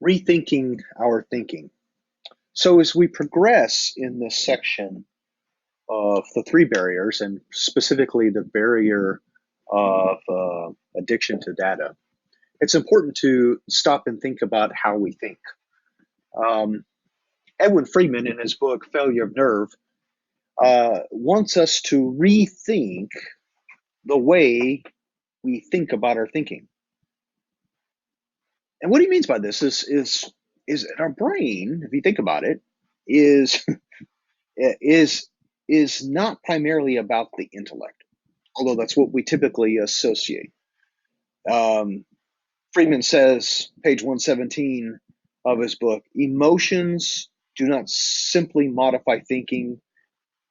Rethinking our thinking. So, as we progress in this section of the three barriers, and specifically the barrier of addiction to data, it's important to stop and think about how we think. Um, Edwin Friedman, in his book Failure of Nerve, wants us to rethink the way we think about our thinking. And what he means by this is that our brain, if you think about it, is is is not primarily about the intellect, although that's what we typically associate. Um, Friedman says, page 117 of his book, emotions do not simply modify thinking,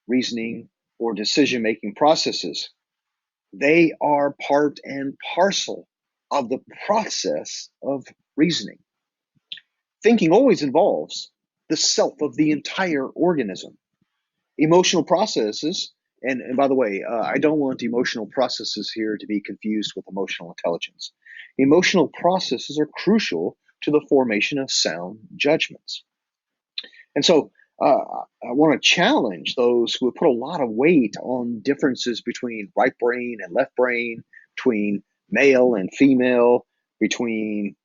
reasoning, or decision making processes. They are part and parcel of the process of reasoning. Thinking always involves the self of the entire organism. Emotional processes, and by the way, I don't want emotional processes here to be confused with emotional intelligence. Emotional processes are crucial to the formation of sound judgments. And so I want to challenge those who put a lot of weight on differences between right brain and left brain, between male and female, between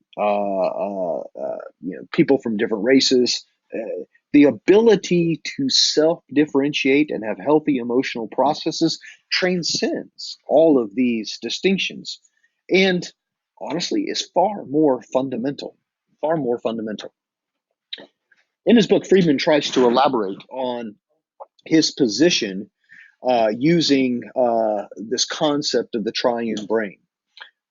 people from different races. The ability to self differentiate and have healthy emotional processes transcends all of these distinctions and honestly is far more fundamental. Far more fundamental. In his book, Friedman tries to elaborate on his position using this concept of the triune brain,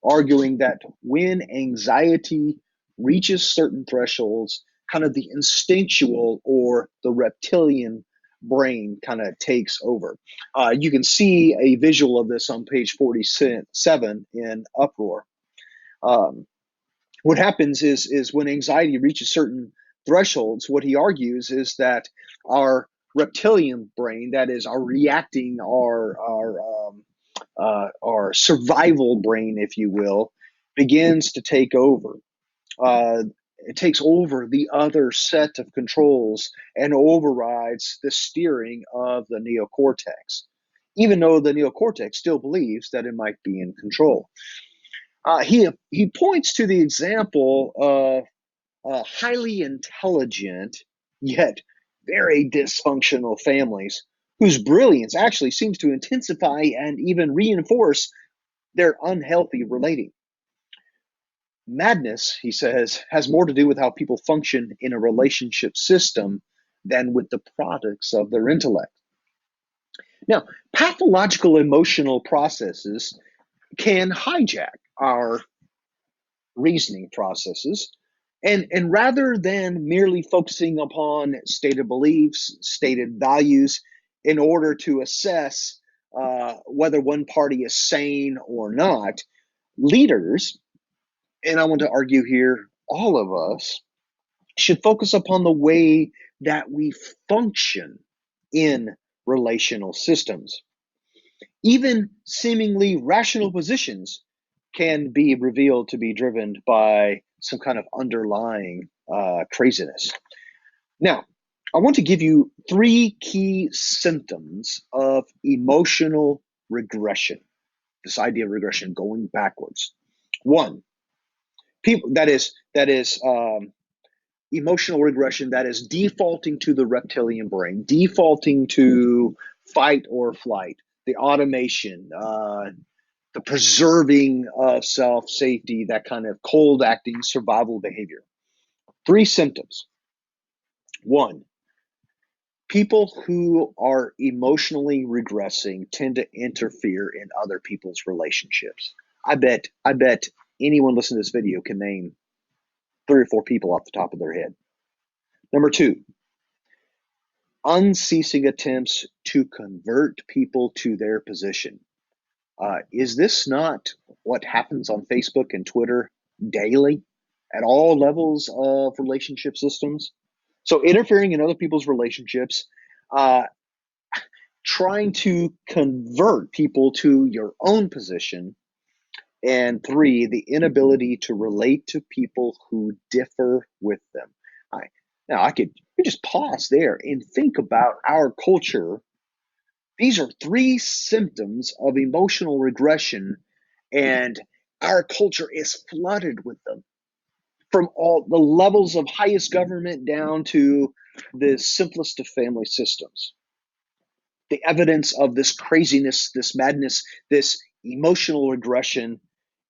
arguing that when anxiety reaches certain thresholds, kind of the instinctual or the reptilian brain kind of takes over. You can see a visual of this on page 47 in Uproar. Um, what happens is when anxiety reaches certain thresholds, what he argues is that our reptilian brain, that is our reacting, our survival brain, if you will, begins to take over. It takes over the other set of controls and overrides the steering of the neocortex, even though the neocortex still believes that it might be in control. He points to the example of highly intelligent yet very dysfunctional families whose brilliance actually seems to intensify and even reinforce their unhealthy relating. Madness, he says, has more to do with how people function in a relationship system than with the products of their intellect. Now, pathological emotional processes can hijack our reasoning processes. And rather than merely focusing upon stated beliefs, stated values, in order to assess whether one party is sane or not, leaders, and I want to argue here, all of us, should focus upon the way that we function in relational systems. Even seemingly rational positions can be revealed to be driven by some kind of underlying craziness. Now, I want to give you three key symptoms of emotional regression. This idea of regression, going backwards. One, people that is emotional regression that is defaulting to the reptilian brain, defaulting to fight or flight, the automation, the preserving of self safety, that kind of cold acting survival behavior. Three symptoms. One, people who are emotionally regressing tend to interfere in other people's relationships. I bet anyone listening to this video can name three or four people off the top of their head. Number two, unceasing attempts to convert people to their position. Is this not what happens on Facebook and Twitter daily at all levels of relationship systems? So, interfering in other people's relationships, uh, trying to convert people to your own position, And three, the inability to relate to people who differ with them. I, now, I could just pause there and think about our culture. These are three symptoms of emotional regression, and our culture is flooded with them from all the levels of highest government down to the simplest of family systems. The evidence of this craziness, this madness, this emotional regression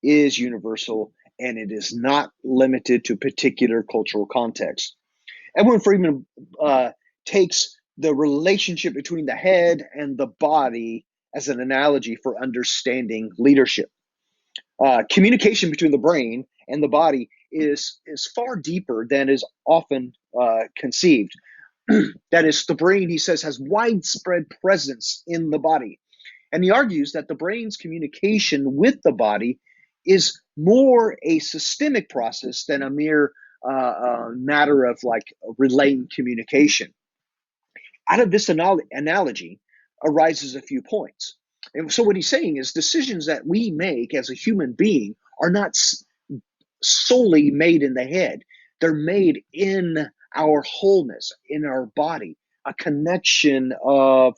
is universal, and it is not limited to particular cultural context. Edwin Friedman takes the relationship between the head and the body as an analogy for understanding leadership. Communication between the brain and the body is far deeper than is often conceived. That is, the brain, he says, has widespread presence in the body. And he argues that the brain's communication with the body is more a systemic process than a mere matter of like relaying communication. Out of this analogy arises a few points. And so, what he's saying is decisions that we make as a human being are not solely made in the head, they're made in our wholeness, in our body, a connection of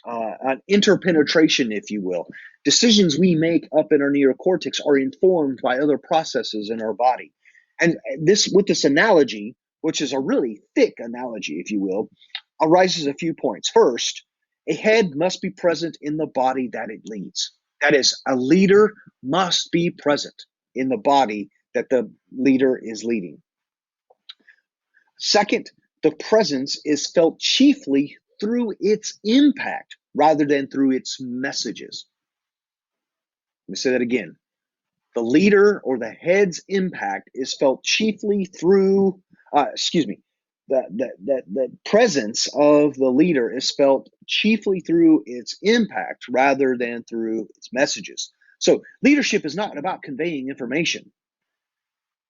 an interpenetration, if you will. Decisions we make up in our neocortex are informed by other processes in our body. And this, with this analogy, which is a really thick analogy, if you will, arises a few points. First, a head must be present in the body that it leads. That is, a leader must be present in the body that the leader is leading. Second, the presence is felt chiefly through its impact rather than through its messages. Let me say that again. The leader or the head's impact is felt chiefly through, the presence of the leader is felt chiefly through its impact rather than through its messages. So leadership is not about conveying information.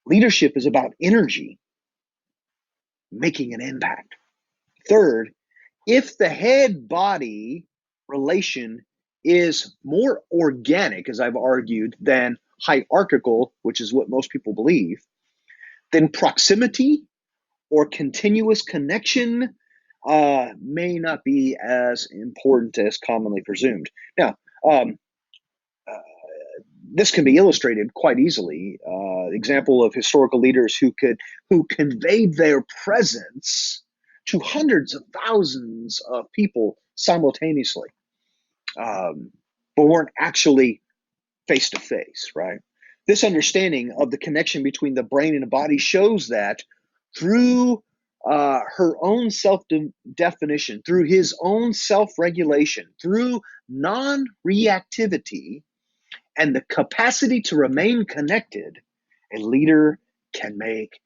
Leadership is about energy, making an impact. Third, if the head body relation is more organic, as I've argued, than hierarchical, which is what most people believe, then proximity or continuous connection may not be as important as commonly presumed. Now, this can be illustrated quite easily. Example of historical leaders who conveyed their presence to hundreds of thousands of people simultaneously, but weren't actually face to face, right? This understanding of the connection between the brain and the body shows that through her own self definition, through his own self regulation, through non reactivity, and the capacity to remain connected, a leader can make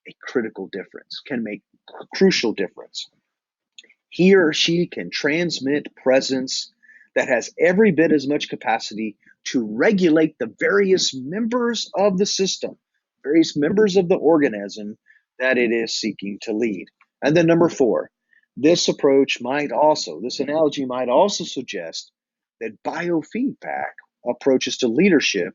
a critical difference, can make a crucial difference. He or she can transmit presence that has every bit as much capacity to regulate the various members of the system, various members of the organism that it is seeking to lead. And then number four, this analogy might also suggest that biofeedback approaches to leadership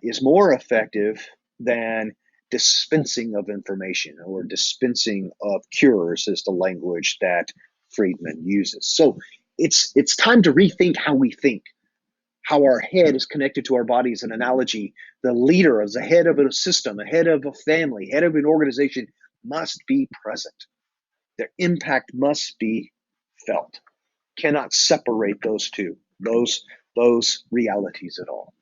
is more effective than dispensing of information or dispensing of cures, is the language that Friedman uses. So it's time to rethink how we think, how our head is connected to our body as an analogy. The leader, as the head of a system, a head of a family, head of an organization, must be present. Their impact must be felt. Cannot separate those two, those realities at all.